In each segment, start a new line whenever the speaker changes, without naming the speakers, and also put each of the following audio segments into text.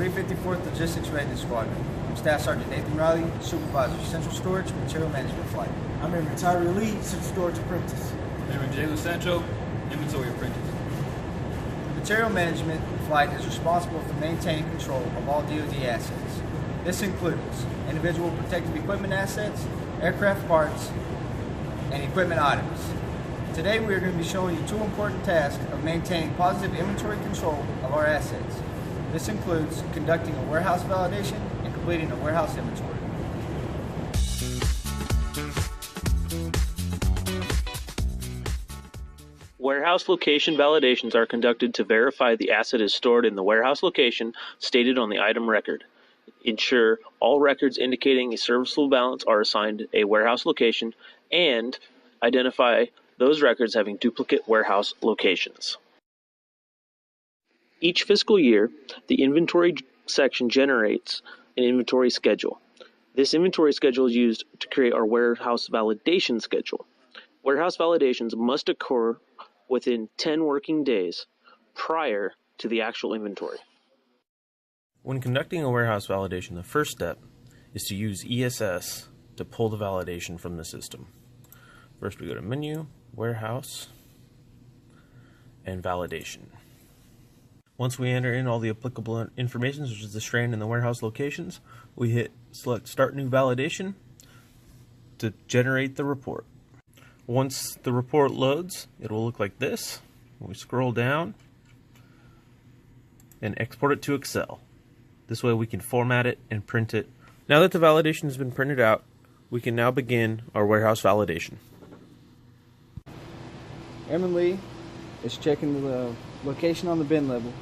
354th Logistics Readiness Squadron. I'm Staff Sergeant Nathan Riley, Supervisor, Central Storage, Material Management Flight.
I'm a retiree lead, Central Storage Apprentice.
I'm Jay Sancho, Inventory Apprentice.
Material Management Flight is responsible for maintaining control of all DoD assets. This includes individual protective equipment assets, aircraft parts, and equipment items. Today we are going to be showing you two important tasks of maintaining positive inventory control of our assets. This includes conducting a warehouse validation and completing a warehouse inventory.
Warehouse location validations are conducted to verify the asset is stored in the warehouse location stated on the item record. Ensure all records indicating a serviceable balance are assigned a warehouse location, and identify those records having duplicate warehouse locations. Each fiscal year, the inventory section generates an inventory schedule. This inventory schedule is used to create our warehouse validation schedule. Warehouse validations must occur within 10 working days prior to the actual inventory.
When conducting a warehouse validation, the first step is to use ESS to pull the validation from the system. First we go to Menu, Warehouse, and Validation. Once we enter in all the applicable information, such as the strand and the warehouse locations, we hit select Start New Validation to generate the report. Once the report loads, it will look like this. We scroll down and export it to Excel. This way we can format it and print it. Now that the validation has been printed out, we can now begin our warehouse validation.
Airman Lee is checking the location on the bin level,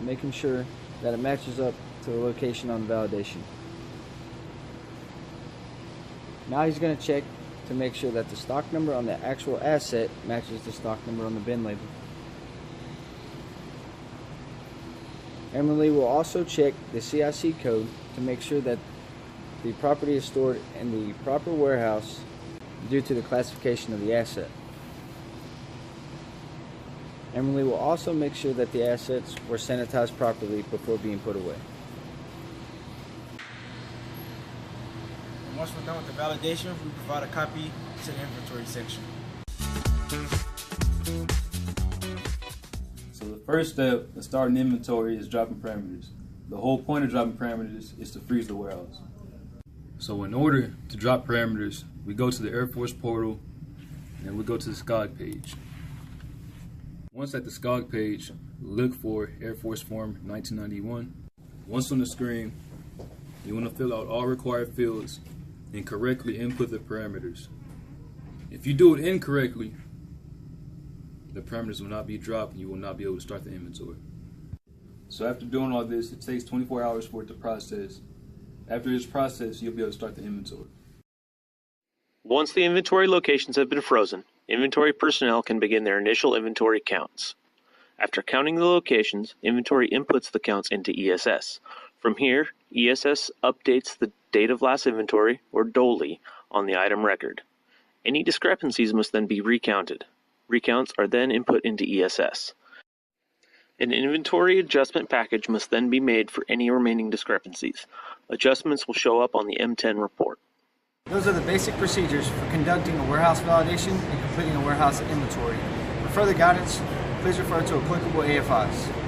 making sure that it matches up to the location on the validation. Now he's going to check to make sure that the stock number on the actual asset matches the stock number on the bin label. Airman Lee will also check the CIC code to make sure that the property is stored in the proper warehouse due to the classification of the asset. Airman Lee will also make sure that the assets were sanitized properly before being put away.
And once we're done with the validation, we provide a copy to the inventory section.
So the first step in starting inventory is dropping parameters. The whole point of dropping parameters is to freeze the warehouse. So in order to drop parameters, we go to the Air Force portal and we go to the SCOG page. Once at the SCOG page, look for Air Force Form 1991. Once on the screen, you want to fill out all required fields and correctly input the parameters. If you do it incorrectly, the parameters will not be dropped and you will not be able to start the inventory. So after doing all this, it takes 24 hours for it to process. After it's processed, you'll be able to start the inventory.
Once the inventory locations have been frozen, inventory personnel can begin their initial inventory counts. After counting the locations, inventory inputs the counts into ESS. From here, ESS updates the date of last inventory, or DOLI, on the item record. Any discrepancies must then be recounted. Recounts are then input into ESS. An inventory adjustment package must then be made for any remaining discrepancies. Adjustments will show up on the M10 report.
Those are the basic procedures for conducting a warehouse validation and completing a warehouse inventory. For further guidance, please refer to applicable AFIs.